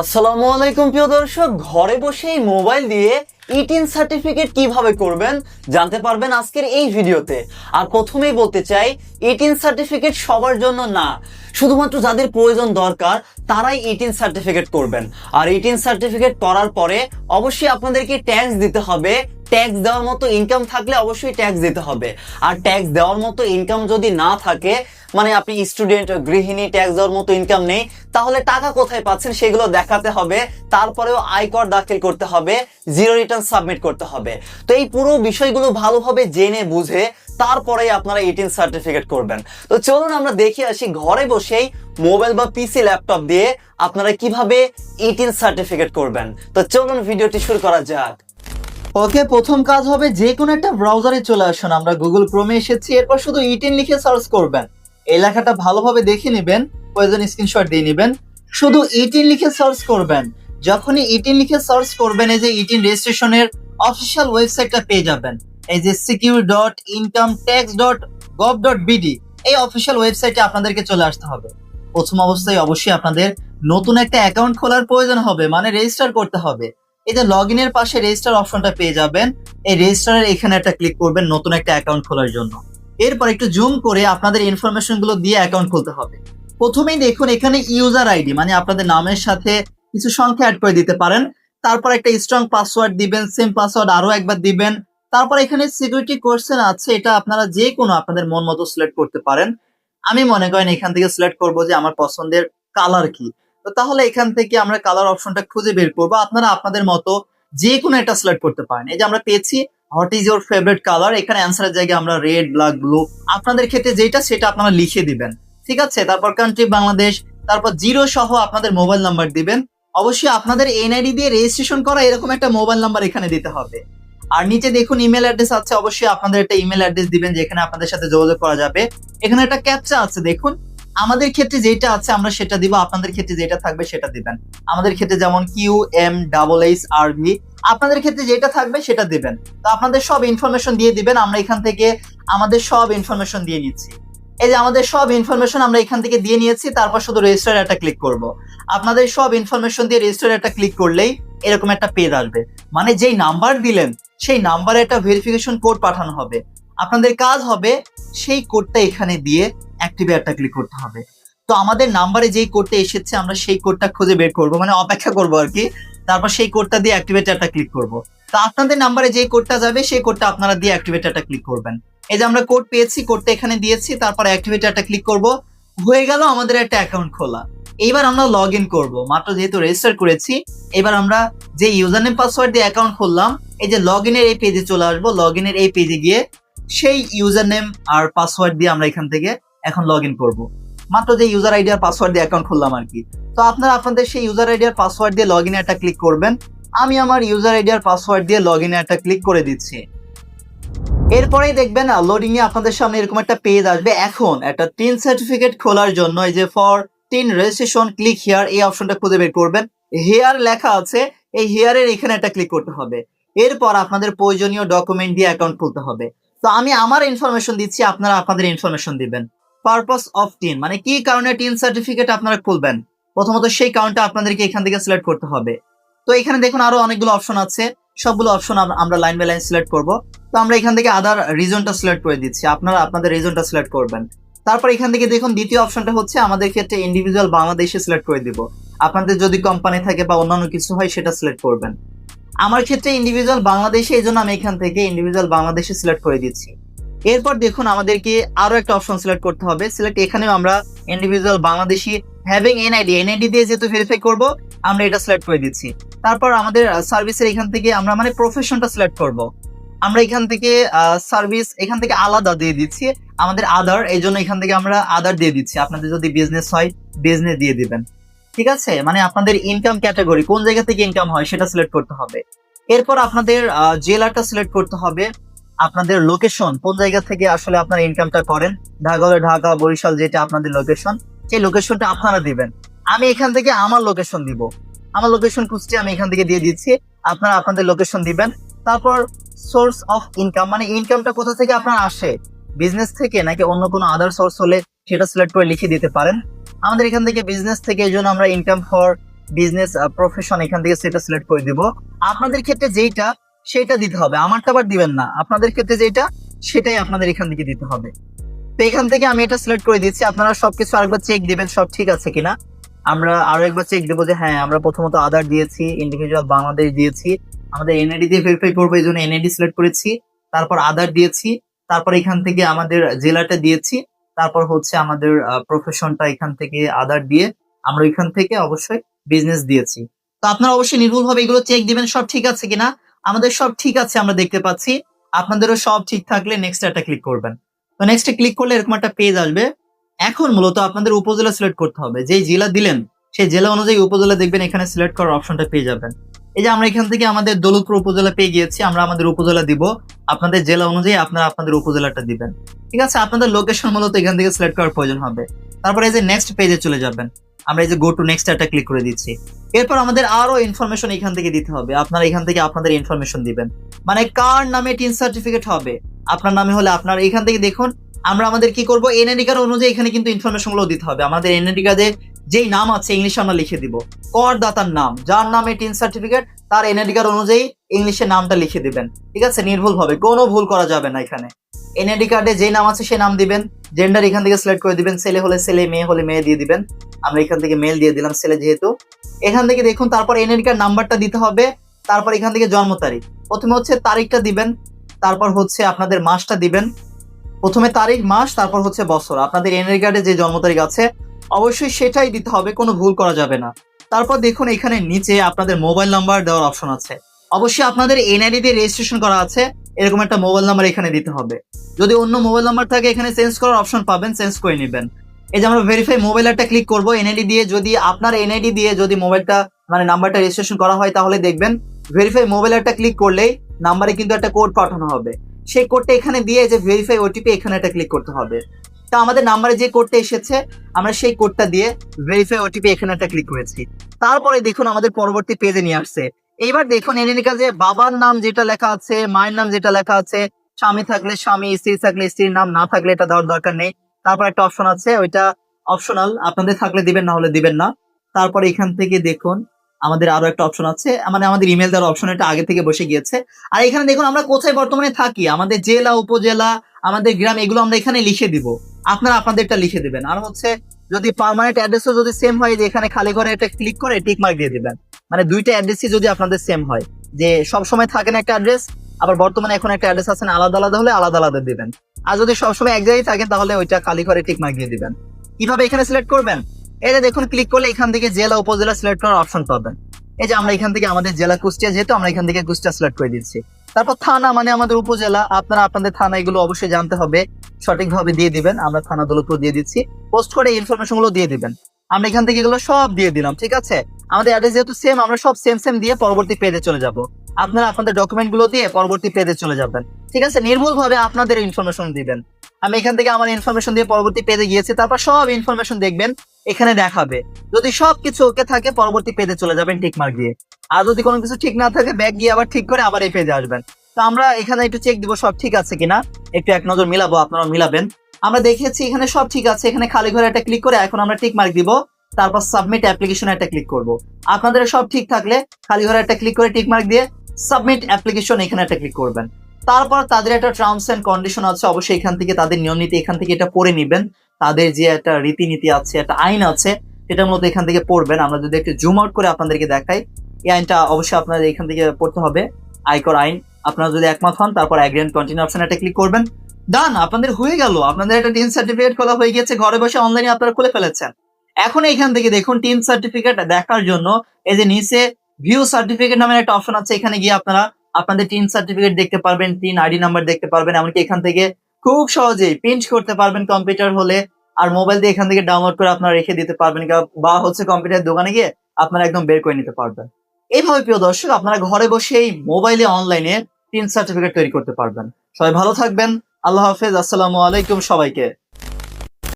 আসসালামু আলাইকুম প্রিয় দর্শক, ঘরে বসেই মোবাইল দিয়ে ইটিন সার্টিফিকেট কিভাবে করবেন জানতে পারবেন আজকের এই ভিডিওতে। আর প্রথমেই বলতে চাই, ইটিন সার্টিফিকেট সবার জন্য না, শুধুমাত্র যাদের প্রয়োজন দরকার তারাই ইটিন সার্টিফিকেট করবেন। আর ইটিন সার্টিফিকেট করার পরে অবশ্যই আপনাদেরকে ট্যাক্স দিতে হবে। ট্যাক্স দেওয়ার মতো ইনকাম থাকলে অবশ্যই ট্যাক্স দিতে হবে। আর ট্যাক্স দেওয়ার মতো ইনকাম যদি না থাকে, মানে আপনি স্টুডেন্ট, গৃহিণী, ট্যাক্স দেওয়ার মতো ইনকাম নেই, তাহলে টাকা কোথায় পাচ্ছেন সেগুলো দেখাতে হবে। তারপরেও আয়কর দাখিল করতে হবে, জিরো রিটার্ন সাবমিট করতে হবে। তো এই পুরো বিষয়গুলো ভালোভাবে জেনে বুঝে তারপরেই আপনারা ইটিন সার্টিফিকেট করবেন। তো চলুন আমরা দেখে আসি ঘরে বসেই মোবাইল বা পিসি ল্যাপটপ দিয়ে আপনারা কিভাবে ইটিন সার্টিফিকেট করবেন। তো চলুন ভিডিওটি শুরু করা যাক। ওকে, প্রথম কাজ হবে যে কোনো একটা ব্রাউজারে চলে আসুন। আমরা গুগল ক্রোমে এসেছি, এরপর শুধু ইটিন লিখে সার্চ করবেন। এই লেখাটা ভালোভাবে দেখে নেবেন, প্রয়োজন স্ক্রিনশট দিয়ে নেবেন। শুধু ইটিন লিখে সার্চ করবেন। যখনই ইটিন লিখে সার্চ করবেন, এই যে ইটিন রেজিস্ট্রেশনের অফিসিয়াল ওয়েবসাইটটা পেয়ে যাবেন। এই যে secure.incometax.gov.bd, এই অফিসিয়াল ওয়েবসাইটে আপনাদেরকে চলে আসতে হবে। প্রথম অবস্থায় অবশ্যই আপনাদের নতুন একটা অ্যাকাউন্ট খোলার প্রয়োজন হবে, মানে রেজিস্টার করতে হবে। এই যে লগ ইনের পাশে রেজিস্টার অপশনটা পেয়ে যাবেন। এই রেজিস্টারের এখানে একটা ক্লিক করবেন নতুন একটা অ্যাকাউন্ট খোলার জন্য। এরপর একটু জুম করে আপনাদের ইনফরমেশন গুলো দিয়ে অ্যাকাউন্ট খুলতে হবে। প্রথমেই দেখুন এখানে ইউজার আইডি, মানে আপনাদের নামের সাথে কিছু সংখ্যা অ্যাড করে দিতে পারেন। তারপর একটা স্ট্রং পাসওয়ার্ড দিবেন, সেম পাসওয়ার্ড আরো একবার দিবেন। তারপর এখানে সিকিউরিটি কোশ্চেন আছে, এটা আপনারা যে কোনো আপনাদের মন মতো সিলেক্ট করতে পারেন। আমি মনে করেন এখান থেকে সিলেক্ট করব যে আমার পছন্দের কালার কি। তো তাহলে এখান থেকে আমরা কালার অপশনটা খুঁজে বের করবো। আপনারা আপনাদের মতো যে কোনো একটা সিলেক্ট করতে পারেন। এই যে আমরা পেয়েছি what is your favourite colour, এখানে অ্যান্সারের জায়গায় আমরা রেড, ব্ল্যাক, ব্লু, আপনাদের ক্ষেত্রে যেটা সেটা আপনারা লিখে দিবেন। ঠিক আছে, তারপর কান্ট্রি বাংলাদেশ, তারপর জিরো সহ আপনাদের মোবাইল নাম্বার দিবেন। অবশ্যই আপনাদের এনআইডি দিয়ে রেজিস্ট্রেশন করা এরকম একটা মোবাইল নাম্বার এখানে দিতে হবে। আর নিচে দেখুন ইমেল অ্যাড্রেস আছে, অবশ্যই আপনাদের একটা ইমেল অ্যাড্রেস দিবেন যেখানে আপনাদের সাথে যোগাযোগ করা যাবে। এখানে একটা ক্যাপচা আছে, দেখুন আমাদের ক্ষেত্রে যেটা আছে আমরা সেটা দিব, আপনাদের ক্ষেত্রে যেটা থাকবে সেটা দিবেন। আমাদের ক্ষেত্রে যেমন QMHHRV, আপনাদের ক্ষেত্রে যেটা থাকবে সেটা দিবেন। তো আপনাদের সব ইনফরমেশন দিয়ে দিবেন। আমরা এখান থেকে আমাদের সব ইনফরমেশন দিয়ে নিচ্ছি। এই যে আমাদের সব ইনফরমেশন আমরা এখান থেকে দিয়ে নিয়েছি। তারপর শুধু রেজিস্টার একটা ক্লিক করব। আপনাদের সব ইনফরমেশন দিয়ে রেজিস্টার একটা ক্লিক করলেই এরকম একটা পেজ আসবে, মানে যেই নাম্বার দিলেন সেই নাম্বারে একটা ভেরিফিকেশন কোড পাঠানো হবে। আপনাদের কাজ হবে সেই কোডটা এখানে দিয়ে অ্যাক্টিভে একটা ক্লিক করতে হবে। তো আমাদের নাম্বারে যেই কোডটা এসেছে আমরা সেই কোডটা খুঁজে বের করব, মানে অপেক্ষা করব আর কি। তারপর সেই কোডটা দিয়ে অ্যাক্টিভেট একটা ক্লিক করব। তো আপনাদের নাম্বারে যেই কোডটা যাবে সেই কোডটা আপনারা দিয়ে অ্যাক্টিভেট একটা ক্লিক করবেন। এই যে আমরা কোড পেয়েছি, কোডটা এখানে দিয়েছি, তারপর অ্যাক্টিভেট একটা ক্লিক করব। হয়ে গেল আমাদের একটা অ্যাকাউন্ট খোলা। এইবার আমরা লগ ইন করবো, মাত্র যেহেতু রেজিস্টার করেছি। এবার আমরা যে ইউজার নেম পাসওয়ার্ড দিয়ে অ্যাকাউন্ট খুললাম, এই যে লগ ইনের এই পেজে চলে আসবো। লগ ইনের এই পেজে গিয়ে সেই ইউজার নেম আর পাসওয়ার্ড দিয়ে আমরা এখান থেকে এখন লগ ইন করবো। মাত্র যে ইউজার আইডি আর পাসওয়ার্ড দিয়ে অ্যাকাউন্ট খুললাম আর কি। তো আপনারা আপনাদের সেই ইউজার আইডি আর পাসওয়ার্ড দিয়ে লগ ইনে একটা ক্লিক করবেন। আমি আমার ইউজার আইডি আর পাসওয়ার্ড দিয়ে লগ ইনে একটা ক্লিক করে দিচ্ছি। এরপরেই দেখবেন লোডিং এ আপনাদের সামনে এরকম একটা পেজ আসবে। এখন একটা টিন সার্টিফিকেট খোলার জন্য এই যে for tin registration click here, এই অপশনটা খুঁজে বের করবেন। হিয়ার লেখা আছে, এই হিয়ারের এখানে একটা ক্লিক করতে হবে। এরপর আপনাদের প্রয়োজনীয় ডকুমেন্ট দিয়ে অ্যাকাউন্ট খুলতে হবে। তো আমি আমার ইনফরমেশন দিচ্ছি, আপনারা আপনাদের ইনফরমেশন দিবেন। পারপাস অফ টিন, মানে কি কারণে টিন সার্টিফিকেট আপনারা খুলবেন, প্রথমত সেই কারণটা আপনাদেরকে এখান থেকে সিলেক্ট করতে হবে। তো এখানে দেখুন আরো অনেকগুলো অপশন আছে, সবগুলো অপশন আমরা লাইন বাই লাইন সিলেক্ট করব। তো আমরা এখান থেকে আদার রিজনটা সিলেক্ট করে দিচ্ছি, আপনারা আপনাদের রিজনটা সিলেক্ট করবেন। তারপর এখান থেকে দেখুন দ্বিতীয় অপশনটা হচ্ছে আমাদের ক্ষেত্রে ইন্ডিভিজুয়াল বাংলাদেশে সিলেক্ট করে দিব। আপনাদের যদি কোম্পানি থাকে বা অন্যান্য কিছু হয় সেটা সিলেক্ট করবেন। আমার ক্ষেত্রে ইন্ডিভিজুয়াল বাংলাদেশে, এই জন্য আমি এখান থেকে ইন্ডিভিজুয়াল বাংলাদেশে সিলেক্ট করে দিচ্ছি। এরপর দেখুন আমাদেরকে আরো একটা অপশন সিলেক্ট করতে হবে। সিলেক্ট, এখানেও আমরা ইন্ডিভিজুয়াল বাংলাদেশি হ্যাভিং এনআইডি দিয়ে যেহেতু ভেরিফাই করব আমরা এটা সিলেক্ট করে দিচ্ছি। তারপর আমাদের সার্ভিসের এখান থেকে আমরা মানে প্রফেশনটা সিলেক্ট করব। আমরা এখান থেকে সার্ভিস এখান থেকে আলাদা দিয়ে দিচ্ছি, আমাদের আদার, এই জন্য এখান থেকে আমরা আদার দিয়ে দিচ্ছি। আপনাদের যদি বিজনেস হয় বিজনেস দিয়ে দিবেন। ঠিক আছে, মানে আপনাদের ইনকাম ক্যাটাগরি কোন জায়গা থেকে ইনকাম হয় সেটা সিলেক্ট করতে হবে। এরপর আপনাদের জেলাটা সিলেক্ট করতে হবে, আপনাদের লোকেশন কোন জায়গা থেকে আসলে আপনারা ইনকামটা করেন। ঢাকা হলে ঢাকা, বরিশাল যেটা আপনাদের লোকেশন, সেই লোকেশনটা আপনারা দিবেন। আমি এখান থেকে আমার লোকেশন দিব, আমার লোকেশন খুঁজছি আমি এখান থেকে দিয়ে দিচ্ছি, আপনারা আপনাদের লোকেশন দিবেন। তারপর সোর্স অফ ইনকাম, মানে ইনকামটা কোথা থেকে আপনার আসে, বিজনেস থেকে নাকি অন্য কোনো আদার সোর্স হলে সেটা সিলেক্ট করে লিখে দিতে পারেন। আমাদের এখান থেকে বিজনেস থেকে, এই জন্য আমরা ইনকাম ফর বিজনেস প্রফেশন এখান থেকে সেটা সিলেক্ট করে দিব। আপনাদের ক্ষেত্রে যেইটা সেটা দিতে হবে, আমারটা আবার দিবেন না, আপনাদের ক্ষেত্রে যেটা সেটাই আপনাদের এখান থেকে দিতে হবে। তো এখান থেকে আমি এটা সিলেক্ট করে দিচ্ছি, আপনারা সবকিছু আরেকবার চেক দিবেন সব ঠিক আছে কিনা। আমরা আরো একবার চেক দেবো যে হ্যাঁ আমরা প্রথমত আধার দিয়েছি, ইন্ডিভিজুয়াল বাংলাদেশ দিয়েছি, আমাদের এনআইডি দিয়ে ভেরিফাই করবো এই জন্য এনআইডি সিলেক্ট করেছি, তারপর আধার দিয়েছি, তারপর এখান থেকে আমাদের জেলাটা দিয়েছি, তারপর হচ্ছে আমাদের প্রফেশনটা এখান থেকে আধার দিয়ে আমরা এখান থেকে অবশ্যই বিজনেস দিয়েছি। তো আপনারা অবশ্যই নির্ভুলভাবে এগুলো চেক দিবেন সব ঠিক আছে কিনা। আমাদের সব ঠিক আছে আমরা দেখতে পাচ্ছি, আপনাদেরও সব ঠিক থাকলে নেক্সট একটা ক্লিক করবেন। তো নেক্সটে ক্লিক করলে এরকম একটা পেজ আসবে। এখন মূলত আপনাদের উপজেলা সিলেক্ট করতে হবে, যেই জেলা দিলেন সেই জেলা অনুযায়ী উপজেলা দেখবেন এখানে সিলেক্ট করার অপশনটা পেয়ে যাবেন। এই যে আমরা এখান থেকে আমাদের দৌলতপুর উপজেলা পেয়ে গিয়েছি, আমরা আমাদের উপজেলা দিব, আপনাদের জেলা অনুযায়ী আপনারা আপনাদের উপজেলাটা দিবেন। ঠিক আছে, আপনাদের লোকেশন মূলত এখান থেকে সিলেক্ট করার প্রয়োজন হবে। তারপর এই যে নেক্সট পেজে চলে যাবেন, আমরা এই যে গো টু নেক্সট একটা ক্লিক করে দিচ্ছি। এরপর আমাদের আরো ইনফরমেশন এখান থেকে দিতে হবে, আপনারা এখান থেকে আপনাদের ইনফরমেশন দিবেন, মানে কার নামে টিন সার্টিফিকেট হবে, আপনার নামে হলে আপনার এখান থেকে দেখুন আমরা আমাদের কি করব এনআইডি কার্ড অনুযায়ী এখানে কিন্তু ইনফরমেশন গুলো দিতে হবে। আমাদের এনআইডি কার্ডে যেই নাম আছে ইংলিশে আমরা লিখে দিব, করদাতার নাম, যার নামে টিন সার্টিফিকেট তার এনআইডি কার্ড অনুযায়ী ইংলিশে নামটা লিখে দিবেন। ঠিক আছে, নির্ভুল ভাবে, কোনো ভুল করা যাবে না এখানে। এনআইডি কার্ডে যে নাম আছে সেই নাম দিবেন, জেন্ডার এখান থেকে সিলেক্ট করে দিবেন, ছেলে হলে ছেলে, মেয়ে হলে মেয়ে দিয়ে দিবেন। আমরা এখান থেকে মেল দিয়ে দিলাম, ছেলে যেহেতু। এখান থেকে দেখুন তারপর এনআইডি কার্ড নাম্বারটা দিতে হবে, তারপর এখান থেকে জন্ম তারিখ, প্রথমে হচ্ছে তারিখটা দিবেন, তারপর হচ্ছে আপনাদের মাসটা দিবেন, প্রথমে তারিখ মাস তারপর হচ্ছে বছর, আপনাদের এনআইডি কার্ডে যে জন্ম তারিখ আছে অবশ্যই সেটাই দিতে হবে, কোনো ভুল করা যাবে না। তারপর দেখুন এখানে নিচে আপনাদের মোবাইল নাম্বার দেওয়ার অপশন আছে, অবশ্যই আপনাদের এনআইডি দিয়ে রেজিস্ট্রেশন করা আছে এরকম একটা মোবাইল নাম্বার এখানে দিতে হবে। যদি অন্য মোবাইল নাম্বার থাকে এখানে চেঞ্জ করার অপশন পাবেন, চেঞ্জ করে নেবেন। এই যে আমরা ভেরিফাই মোবাইল একটা ক্লিক করব এনআইডি দিয়ে, যদি আপনার এনআইডি দিয়ে যদি মোবাইলটা মানে নাম্বারটা রেজিস্ট্রেশন করা হয় তাহলে দেখবেন ভেরিফাই মোবাইল একটা ক্লিক করলেই নাম্বারে কিন্তু একটা কোড পাঠানো হবে, সেই কোডটা এখানে দিয়ে যে ভেরিফাই ওটিপি এখানে একটা ক্লিক করতে হবে। তো আমাদের নাম্বারে যে কোডটা এসেছে আমরা সেই কোডটা দিয়ে ভেরিফাই ওটিপি এখানে একটা ক্লিক করেছি। তারপরে দেখুন আমাদের পরবর্তী পেজে নিয়ে আসছে। এইবার দেখুন এনআইডি কার্ডে বাবার নাম যেটা লেখা আছে, মায়ের নাম যেটা লেখা আছে, স্বামী থাকলে স্বামী, স্ত্রী থাকলে স্ত্রীর নাম, না থাকলে এটা দেওয়ার দরকার নেই। তারপর একটা অপশন আছে, ওইটা অপশনাল, আপনাদের থাকলে দিবেন না হলে দিবেন না। তারপরে এখান থেকে দেখুন আমাদের আরো একটা অপশন আছে, মানে আমাদের ইমেল দেওয়ার অপশন, এটা আগে থেকে বসে গিয়েছে। আর এখানে দেখুন আমরা কোথায় বর্তমানে থাকি, আমাদের জেলা, উপজেলা, আমাদের গ্রাম, এগুলো আমরা এখানে লিখে দিব, আপনারা আপনাদেরটা লিখে দিবেন। আর হচ্ছে যদি পার্মানেন্ট অ্যাড্রেসও যদি সেম হয়, যে এখানে খালি ঘরে একটা ক্লিক করে টিক মার্ক দিয়ে দিবেন, মানে দুইটা অ্যাড্রেসই যদি আপনাদের সেম হয়, যে সব সময় থাকেন একটা অ্যাড্রেস, আবার বর্তমানে এখন একটা অ্যাড্রেস আছে আলাদা আলাদা হলে আলাদা আলাদা দিবেন। আর যদি সবসময় এক জায়গায় থাকেন তাহলে ওইটা খালি ঘরে টিক মার্ক দিয়ে দিবেন। কিভাবে এখানে সিলেক্ট করবেন, এই যে দেখুন ক্লিক করলে এখান থেকে জেলা উপজেলা সিলেক্ট করার অপশন পাবেন। এই যে আমরা এখান থেকে আমাদের জেলা কুষ্টিয়া, যেহেতু আমরা এখান থেকে কুষ্টিয়া সিলেক্ট করে দিচ্ছি। তারপর থানা মানে আমাদের উপজেলা, আপনারা আপনাদের থানা এগুলো অবশ্যই জানতে হবে, সঠিকভাবে দিয়ে দিবেন। আমরা থানা দৌলতপুর দিয়ে দিচ্ছি, পোস্ট করে ইনফরমেশন গুলো দিয়ে দিবেন। আমরা এখান থেকে এগুলো সব দিয়ে দিলাম। ঠিক আছে, আমাদের অ্যাড্রেস যেহেতু সেম, আমরা সব সেম সেম দিয়ে পরবর্তী পেজে চলে যাব। আপনারা আপনাদের ডকুমেন্ট গুলো দিয়ে পরবর্তী পেজে চলে যাবেন। ঠিক আছে, নির্ভুল ভাবে আপনাদের ইনফরমেশন দিবেন। আমি এখান থেকে আমার ইনফরমেশন দিয়ে পরবর্তী পেজে গিয়েছি, তারপর সব ইনফরমেশন দেখবেন এখানে দেখাবে। যদি সবকিছু ওকে থাকে পরবর্তী পেজে চলে যাবেন টিক মার্ক দিয়ে। আর যদি কোনো কিছু ঠিক না থাকে ব্যাক গিয়ে আবার ঠিক করে আবার এই পেজে আসবেন। তো আমরা এখানে একটু চেক দিব সব ঠিক আছে কিনা, একটু এক নজর মিলাবো, আপনারা মিলাবেন। আমরা দেখেছি এখানে সব ঠিক আছে, এখানে খালি ঘরে একটা ক্লিক করে এখন আমরা টিক মার্ক দিব, তারপর সাবমিট অ্যাপ্লিকেশন একটা ক্লিক করব। আপনাদের সব ঠিক থাকলে খালি ঘরে একটা ক্লিক করে টিক মার্ক দিয়ে সাবমিট অ্যাপ্লিকেশন এখানে একটা ক্লিক করবেন। তারপর তাদের একটা টার্মস এন্ড কন্ডিশন আছে, অবশ্যই এখান থেকে তাদের নিয়ম নীতি এখান থেকে এটা পড়ে নিবেন। তাদের যে একটা রীতিনীতি আছে, একটা আইন আছে, সেটার মধ্যে এখান থেকে পড়বেন। আমরা যদি একটু জুম আউট করে আপনাদেরকে দেখাই, এই আইনটা অবশ্যই আপনাদের এখান থেকে পড়তে হবে, আয়কর আইন। আপনারা যদি একমত হন তারপর এগ্রি এন্ড কন্টিনিউ অপশন একটা ক্লিক করবেন। ডান, আপনাদের হয়ে গেল, আপনাদের একটা টিন সার্টিফিকেট খোলা হয়ে গেছে, ঘরে বসে অনলাইনে আপনারা খুলে ফেলেছেন। এখন এখান থেকে দেখুন টিন সার্টিফিকেট দেখার জন্য এই যে নিচে ভিউ সার্টিফিকেট নামের একটা অপশন আছে, এখানে গিয়ে আপনারা আপনাদের টিন সার্টিফিকেট দেখতে পারবেন, টিন আইডি নাম্বার দেখতে পারবেন, এমনকি এখান থেকে খুব সহজেই প্রিন্ট করতে পারবেন কম্পিউটার হলে, আর মোবাইল দিয়ে এখান থেকে ডাউনলোড করে আপনারা রেখে দিতে পারবেন, বা হচ্ছে কম্পিউটার দোকানে গিয়ে আপনারা একদম বের করে নিতে পারবেন। এইভাবে প্রিয় দর্শক আপনারা ঘরে বসেই মোবাইলে অনলাইনে টিন সার্টিফিকেট তৈরি করতে পারবেন। সবাই ভালো থাকবেন, আল্লাহ হাফেজ, আসসালামু আলাইকুম সবাইকে।